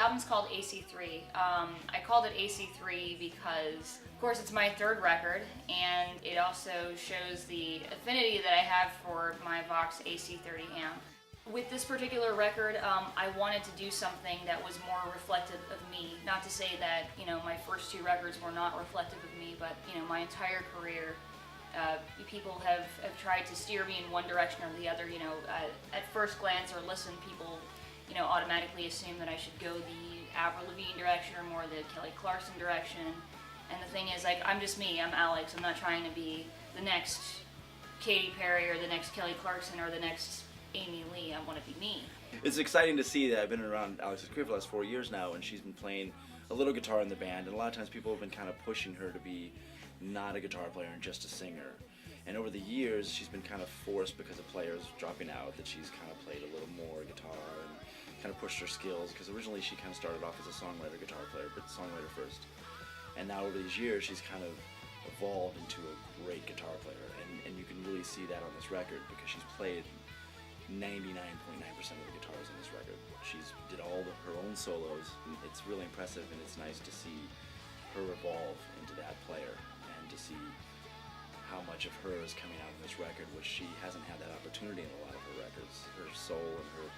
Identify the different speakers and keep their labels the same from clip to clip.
Speaker 1: album's called AC3. I called it AC3 because, of course, it's my third record, and it also shows the affinity that I have for my Vox AC30 amp. With this particular record, I wanted to do something that was more reflective of me. Not to say that, my first two records were not reflective of me, but, my entire career, people have tried to steer me in one direction or the other. At first glance or listen, people, automatically assume that I should go the Avril Lavigne direction or more the Kelly Clarkson direction. And the thing is, I'm just me, I'm Alex. I'm not trying to be the next Katy Perry or the next Kelly Clarkson or the next Amy Lee. I want to be me.
Speaker 2: It's exciting to see that. I've been around Alex's career for the last 4 years now, and she's been playing a little guitar in the band, and a lot of times people have been kind of pushing her to be not a guitar player and just a singer. And over the years, she's been kind of forced because of players dropping out that she's kind of played a little more guitar and kind of pushed her skills, because originally she kind of started off as a songwriter, guitar player, but songwriter first. And now over these years, she's kind of evolved into a great guitar player, and you can really see that on this record because she's played 99.9% of the guitars on this record. She's did all her own solos. It's really impressive, and it's nice to see her evolve into that player and to see how much of her is coming out in this record, which she hasn't had that opportunity in a lot of her records. Her soul and her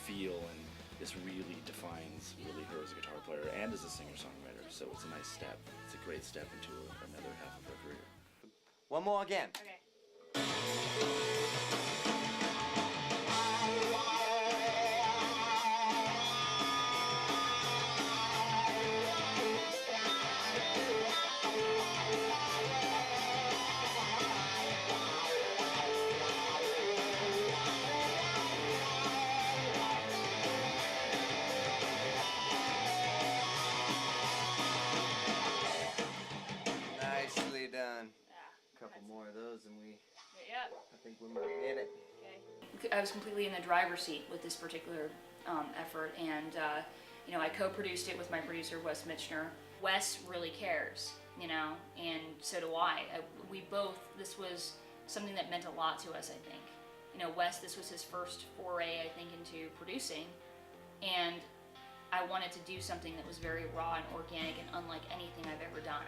Speaker 2: feel, and this really defines really her as a guitar player and as a singer-songwriter. So it's a nice step. It's a great step into another half of her career.
Speaker 3: One more again.
Speaker 1: Okay.
Speaker 3: Nicely done.
Speaker 1: Yeah.
Speaker 3: A couple more of those and
Speaker 1: Yeah.
Speaker 3: I think we might hit it.
Speaker 1: Okay. I was completely in the driver's seat with this particular effort, and I co-produced it with my producer Wes Mitchner. Wes really cares, and so do I. This was something that meant a lot to us, I think. Wes, this was his first foray, I think, into producing, and I wanted to do something that was very raw and organic and unlike anything I've ever done.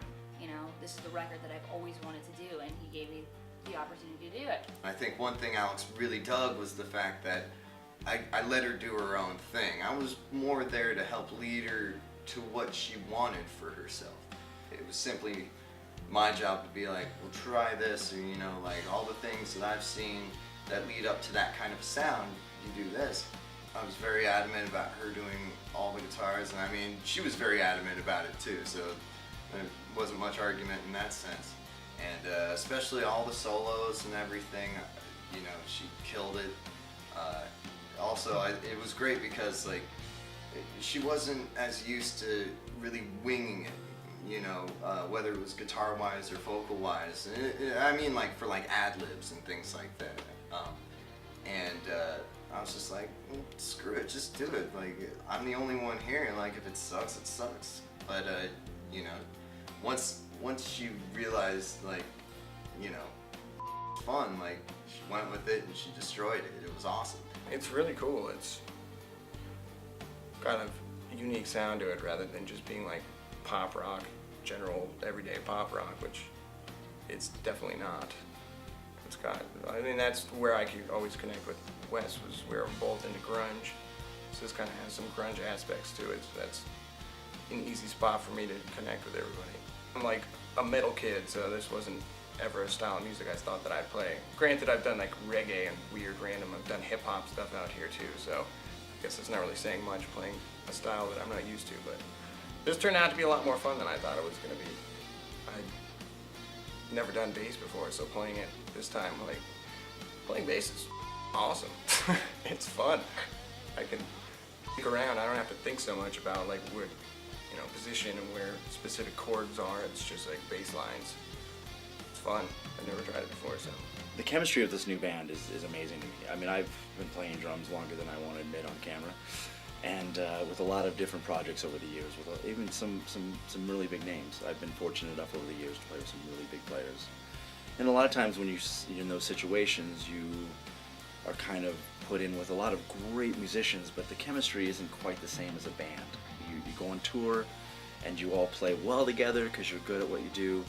Speaker 1: This is the record that I've always wanted to do, and he gave me the opportunity to do it.
Speaker 4: I think one thing Alex really dug was the fact that I let her do her own thing. I was more there to help lead her to what she wanted for herself. It was simply my job to be like, well, try this, or like all the things that I've seen that lead up to that kind of sound, you do this. I was very adamant about her doing all the guitars, and I mean, she was very adamant about it too, so there wasn't much argument in that sense. And especially all the solos and everything, she killed it. Also, it was great because she wasn't as used to really winging it, whether it was guitar-wise or vocal-wise. I mean, for ad-libs and things like that. I was just like, screw it, just do it. I'm the only one here, and if it sucks, it sucks. But once she realized, fun, she went with it and she destroyed it. It was awesome.
Speaker 5: It's really cool. It's got a unique sound to it rather than just being pop rock, general everyday pop rock, which it's definitely not. It's got, that's where I could always connect with Wes, was we're both into grunge. So this kind of has some grunge aspects to it, so that's an easy spot for me to connect with everybody. I'm a metal kid, so this wasn't ever a style of music I thought that I'd play. Granted, I've done reggae and weird random, I've done hip hop stuff out here too, so I guess it's not really saying much playing a style that I'm not used to, but this turned out to be a lot more fun than I thought it was going to be. I'd never done bass before, so playing it this time, playing bass is awesome. It's fun. I can stick around, I don't have to think so much about where, position and where specific chords are. It's just bass lines. It's fun. I've never tried it before, so.
Speaker 2: The chemistry of this new band is amazing to me. I mean, I've been playing drums longer than I want to admit on camera, and with a lot of different projects over the years, with even some really big names. I've been fortunate enough over the years to play with some really big players. And a lot of times when you're in those situations, you are kind of put in with a lot of great musicians, but the chemistry isn't quite the same as a band. You go on tour and you all play well together because you're good at what you do,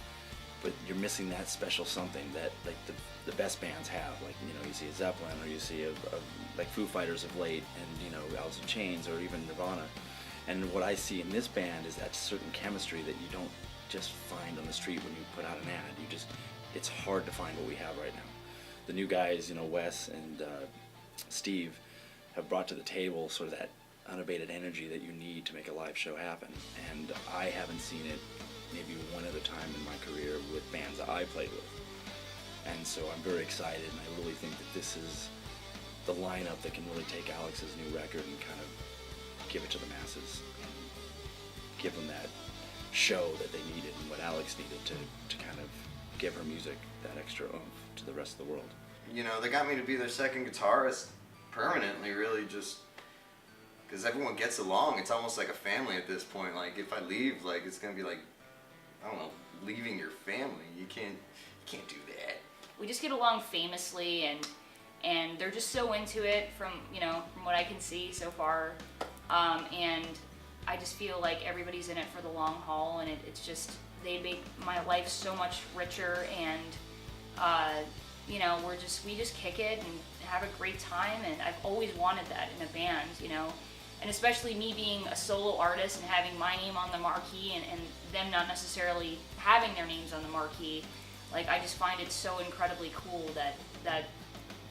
Speaker 2: but you're missing that special something that like the best bands have. Like, you know, you see a Zeppelin, or you see like Foo Fighters of late, and, you know, Alice in Chains, or even Nirvana. And what I see in this band is that certain chemistry that you don't just find on the street when you put out an ad. It's hard to find what we have right now. The new guys, you know, Wes and Steve, have brought to the table sort of that unabated energy that you need to make a live show happen. And I haven't seen it maybe one other time in my career with bands that I played with. And so I'm very excited, and I really think that this is the lineup that can really take Alex's new record and kind of give it to the masses and give them that show that they needed and what Alexx needed to kind of give her music that extra oomph to the rest of the world.
Speaker 4: You know, they got me to be their second guitarist permanently, really, just because everyone gets along. It's almost like a family at this point. Like, if I leave, like, it's gonna be like, I don't know, leaving your family. You can't do that.
Speaker 1: We just get along famously, and they're just so into it from what I can see so far. And I just feel like everybody's in it for the long haul, and it's just, they make my life so much richer, and we just kick it and have a great time, and I've always wanted that in a band, and especially me being a solo artist and having my name on the marquee, and them not necessarily having their names on the marquee. Like, I just find it so incredibly cool that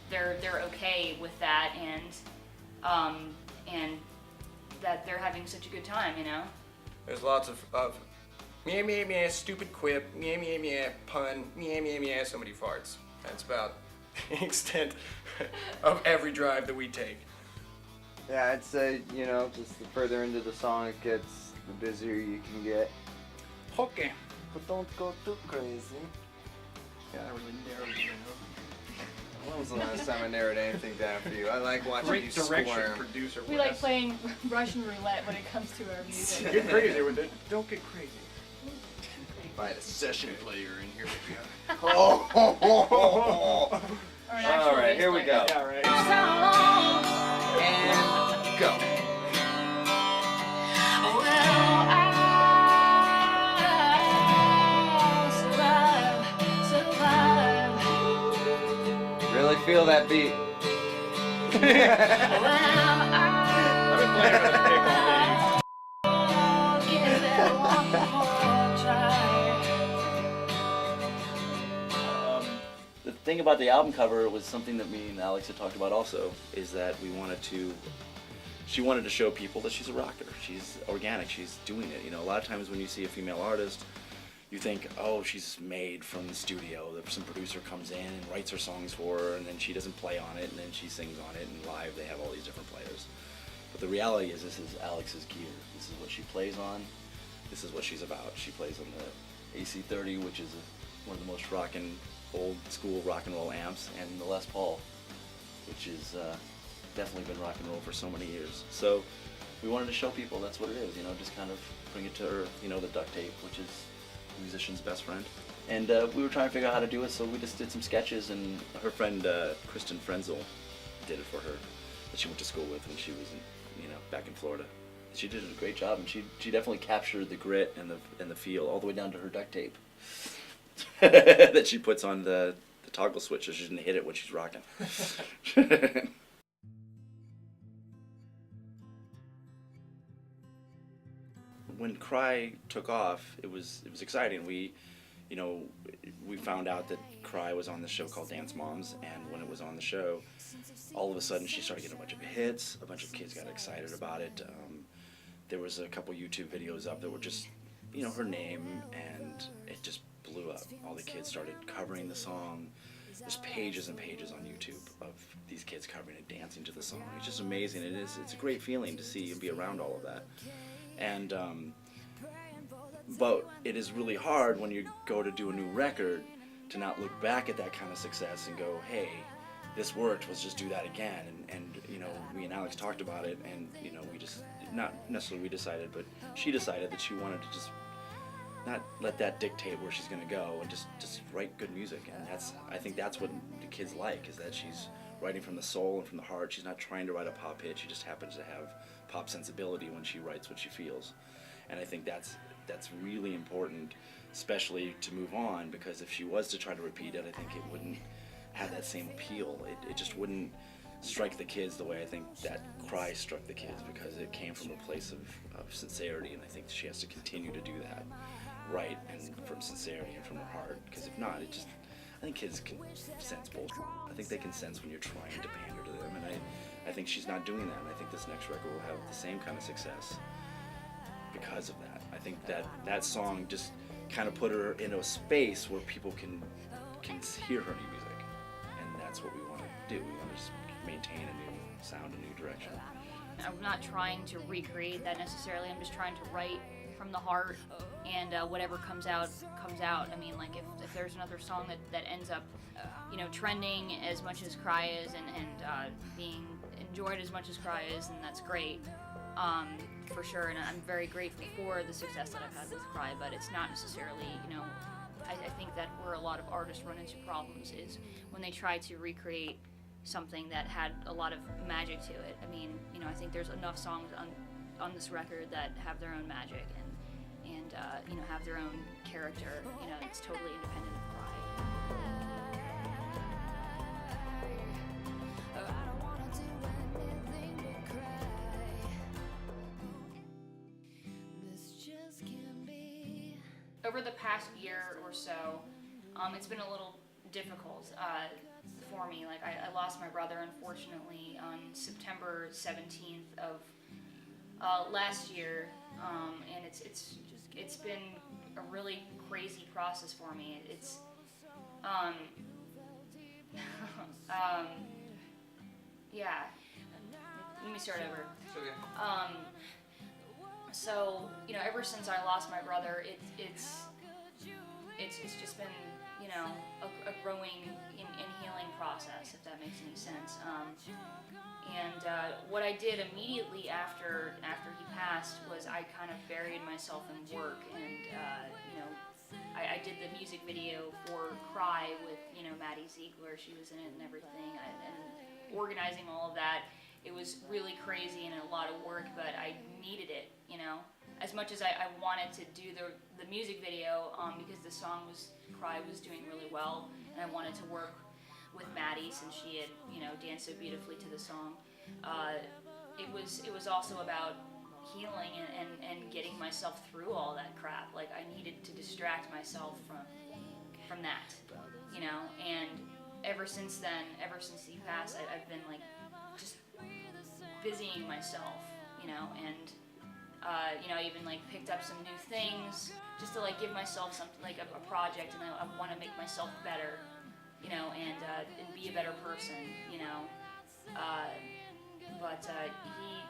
Speaker 1: they're okay with that, and that they're having such a good time,
Speaker 5: There's lots of meh meh meh, stupid quip, meh meh meh, pun, meh meh meh, somebody farts. That's about the extent of every drive that we take.
Speaker 3: Yeah, I'd say, just the further into the song it gets, the busier you can get.
Speaker 5: Okay.
Speaker 3: But don't go too crazy.
Speaker 5: Yeah, I really narrowed it down.
Speaker 3: When was the last time I narrowed anything down for you? I like watching you
Speaker 5: Great direction,
Speaker 3: squirm.
Speaker 5: producer.
Speaker 6: We like playing Russian roulette when it comes to our music.
Speaker 5: Get crazy with it. Don't get crazy.
Speaker 3: By the session player in here.
Speaker 6: Or an actual
Speaker 3: All right,
Speaker 6: bass
Speaker 3: here we
Speaker 6: player.
Speaker 3: go.
Speaker 5: Yeah, right.
Speaker 3: And go. Really feel that beat.
Speaker 5: I've been playing with a pick all day.
Speaker 2: The thing about the album cover was something that me and Alexx had talked about also, is that she wanted to show people that she's a rocker. She's organic, she's doing it. A lot of times when you see a female artist, you think, oh, she's made from the studio, that some producer comes in and writes her songs for her, and then she doesn't play on it, and then she sings on it, and live they have all these different players. But the reality is, this is Alexx's gear. This is what she plays on. This is what she's about. She plays on the AC3, which is one of the most rockin' old school rock and roll amps, and the Les Paul, which is definitely been rock and roll for so many years. So we wanted to show people that's what it is, just kind of bring it to her, the duct tape, which is a musician's best friend. And we were trying to figure out how to do it, so we just did some sketches, and her friend Kristen Frenzel did it for her, that she went to school with when she was back in Florida. She did a great job, and she definitely captured the grit and the feel all the way down to her duct tape that she puts on the toggle switch so she doesn't hit it when she's rocking. When Cry took off, it was exciting. We found out that Cry was on this show called Dance Moms, and when it was on the show, all of a sudden she started getting a bunch of hits. A bunch of kids got excited about it. There was a couple YouTube videos up that were just, her name, and it just blew up. All the kids started covering the song. There's pages and pages on YouTube of these kids covering and dancing to the song. It's just amazing. It's a great feeling to see and be around all of that. And but it is really hard when you go to do a new record to not look back at that kind of success and go, hey, this worked, let's just do that again. And me and Alexx talked about it, and we just, not necessarily we decided, but she decided that she wanted to just not let that dictate where she's gonna go, and just write good music. And I think that's what the kids like, is that she's writing from the soul and from the heart. She's not trying to write a pop hit. She just happens to have pop sensibility when she writes what she feels. And I think that's really important, especially to move on, because if she was to try to repeat it, I think it wouldn't have that same appeal. It just wouldn't strike the kids the way I think that Cry struck the kids, because it came from a place of sincerity, and I think she has to continue to do that, right, and from sincerity and from her heart, because if not, I think kids can sense bullshit. I think they can sense when you're trying to pander to them, and I think she's not doing that, and I think this next record will have the same kind of success because of that. I think that song just kind of put her into a space where people can hear her new music, and that's what we want to do. We want to just maintain a new sound, a new direction.
Speaker 1: I'm not trying to recreate that necessarily. I'm just trying to write from the heart, and whatever comes out, comes out. I mean, like if there's another song that ends up, trending as much as Cry is, and being enjoyed as much as Cry is, and that's great, for sure. And I'm very grateful for the success that I've had with Cry, but it's not necessarily, I think that where a lot of artists run into problems is when they try to recreate something that had a lot of magic to it. I mean, I think there's enough songs on this record that have their own magic and have their own character. It's totally independent of Cry. Over the past year or so, it's been a little difficult for me. Like I lost my brother, unfortunately, on September 17th of last year, and it's been a really crazy process for me. It's yeah. Let me start over.
Speaker 5: Okay.
Speaker 1: So ever since I lost my brother, it's just been a growing and healing process, if that makes any sense. What I did immediately after he passed was I kind of buried myself in work, and I did the music video for Cry with Maddie Ziegler. She was in it and everything, and organizing all of that. It was really crazy and a lot of work, but I needed it, as much as I wanted to do the music video, because the song Cry was doing really well, and I wanted to work with Maddie since she had, danced so beautifully to the song. It was also about healing and getting myself through all that crap. Like I needed to distract myself from that, and ever since then, ever since he passed, I've been like just busying myself, and I even like picked up some new things just to like give myself something, like a project, and I want to make myself better, and be a better person, but he,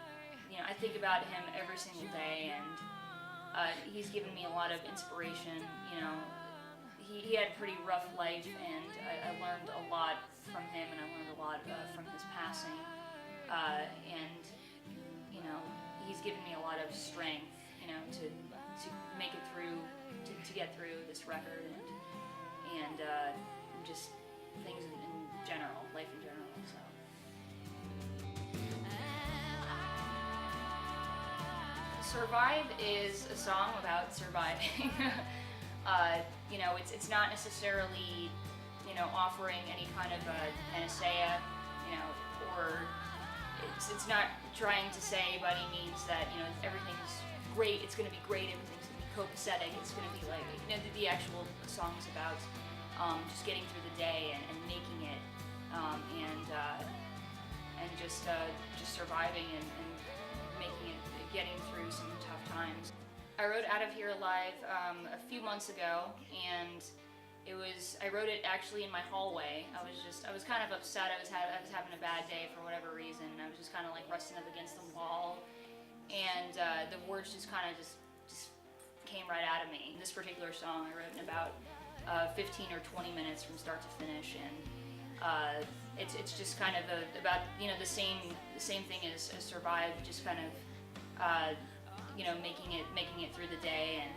Speaker 1: I think about him every single day, and he's given me a lot of inspiration. He had a pretty rough life, and I learned a lot from him, and I learned a lot from his passing, and he's given me a lot of strength, to make it through, to get through this record, and just things in general, life in general. So. Survive is a song about surviving. It's not necessarily, offering any kind of a panacea, or it's not trying to say by any means that, everything's great, it's going to be great, everything's going to be copacetic, it's going to be like, the actual song's about just getting through the day and making it, and just surviving and making it, getting through some tough times. I wrote Out of Here Alive a few months ago, and I wrote it actually in my hallway. I was kind of upset. I was having a bad day for whatever reason. I was just kind of like resting up against the wall, and the words just kind of just came right out of me. This particular song I wrote in about 15 or 20 minutes from start to finish, and it's just kind of about the same thing as Survive, just kind of making it through the day and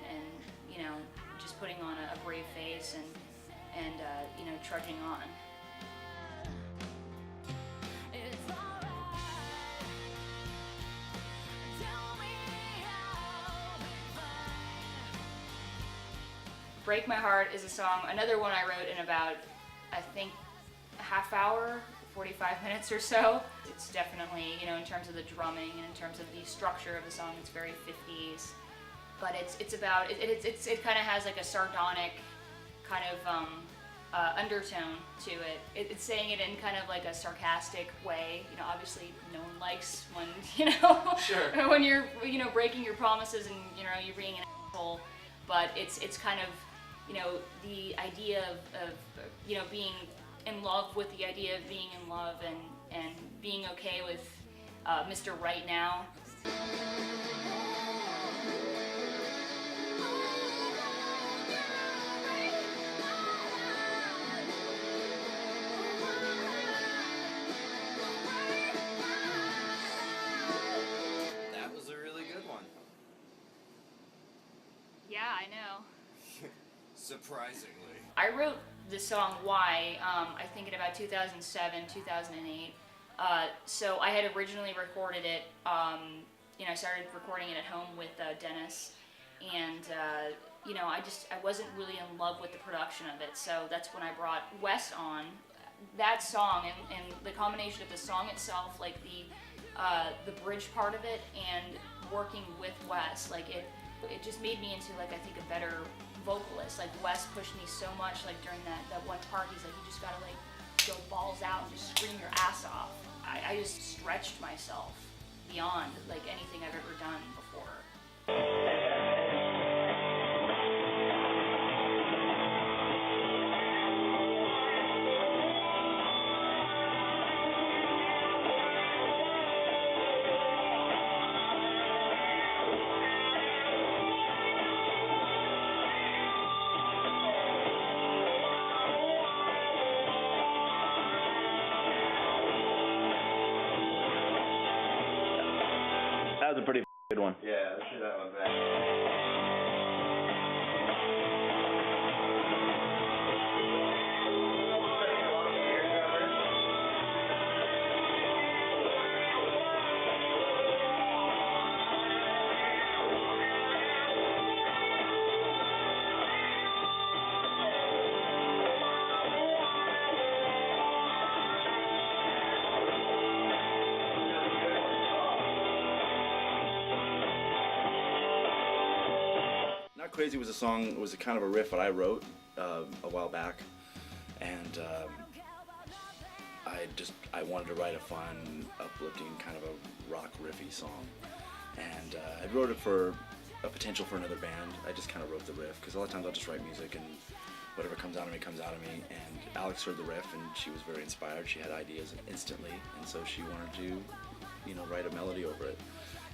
Speaker 1: you know, just putting on a brave face and you know, trudging on. Break My Heart is a song, another one I wrote in about, I think, a half hour, 45 minutes or so. It's definitely, you know, in terms of the drumming and in terms of the structure of the song, it's very 50s. But it's about, it kind of has like a sardonic kind of undertone to it. It's saying it in kind of like a sarcastic way. You know, obviously no one likes when, you know,
Speaker 2: Sure.
Speaker 1: when you're, you know, breaking your promises and, you know, you're being an asshole. But it's kind of, you know, the idea of you know, being in love with the idea of being in love and being okay with Mr. Right Now.
Speaker 7: That was a really good one.
Speaker 1: Yeah, I know.
Speaker 7: Surprisingly.
Speaker 1: I wrote the song Why, I think in about 2007, 2008. So I had originally recorded it, you know, I started recording it at home with Dennis, and you know, I wasn't really in love with the production of it, so that's when I brought Wes on. That song and the combination of the song itself, like the bridge part of it, and working with Wes, like it just made me into, like, I think, a better vocalist. Like, Wes pushed me so much, like, during that one part, he's like, you just gotta, like, go balls out and just scream your ass off. I just stretched myself beyond, like, anything I've ever done before.
Speaker 2: That was a pretty good one.
Speaker 3: Yeah, let's do that one back.
Speaker 2: Not Crazy was a song, it was a kind of a riff that I wrote a while back, and I wanted to write a fun, uplifting, kind of a rock riffy song, and I wrote it for a potential for another band. I just kind of wrote the riff, because a lot of times I'll just write music and whatever comes out of me comes out of me, and Alex heard the riff and she was very inspired. She had ideas instantly, and so she wanted to, you know, write a melody over it,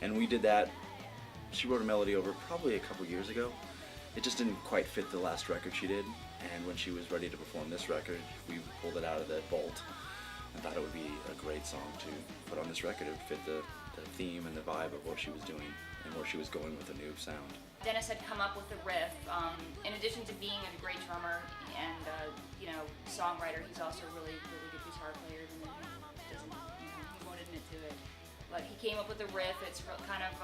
Speaker 2: and we did that. She wrote a melody over probably a couple years ago. It just didn't quite fit the last record she did, and when she was ready to perform this record, we pulled it out of the vault and thought it would be a great song to put on this record. It would fit the theme and the vibe of what she was doing and where she was going with the new sound.
Speaker 1: Dennis had come up with the riff. In addition to being a great drummer and you know, songwriter, he's also a really good guitar player, even though he doesn't, you know, he won't admit to it. But he came up with the riff. It's kind of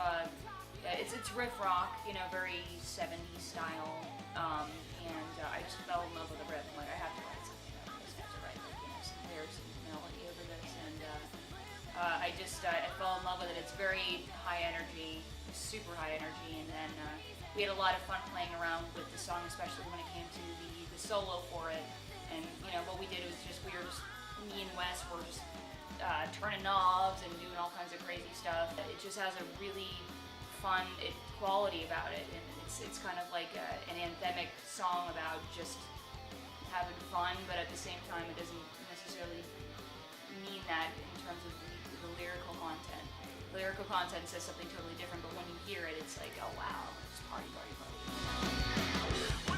Speaker 1: it's riff rock, you know, very 70s style, and I just fell in love with the riff. I'm like, I have to write something about this. I have to write, like, you know, some lyrics and melody over this, and I fell in love with it. It's very high energy, super high energy, and then we had a lot of fun playing around with the song, especially when it came to the solo for it. And you know, what we did was me and Wes were just turning knobs and doing all kinds of crazy stuff. It just has a really fun quality about it, and it's kind of like an anthemic song about just having fun, but at the same time it doesn't necessarily mean that in terms of the lyrical content. Lyrical content says something totally different, but when you hear it, it's like, oh wow, it's party, party, party.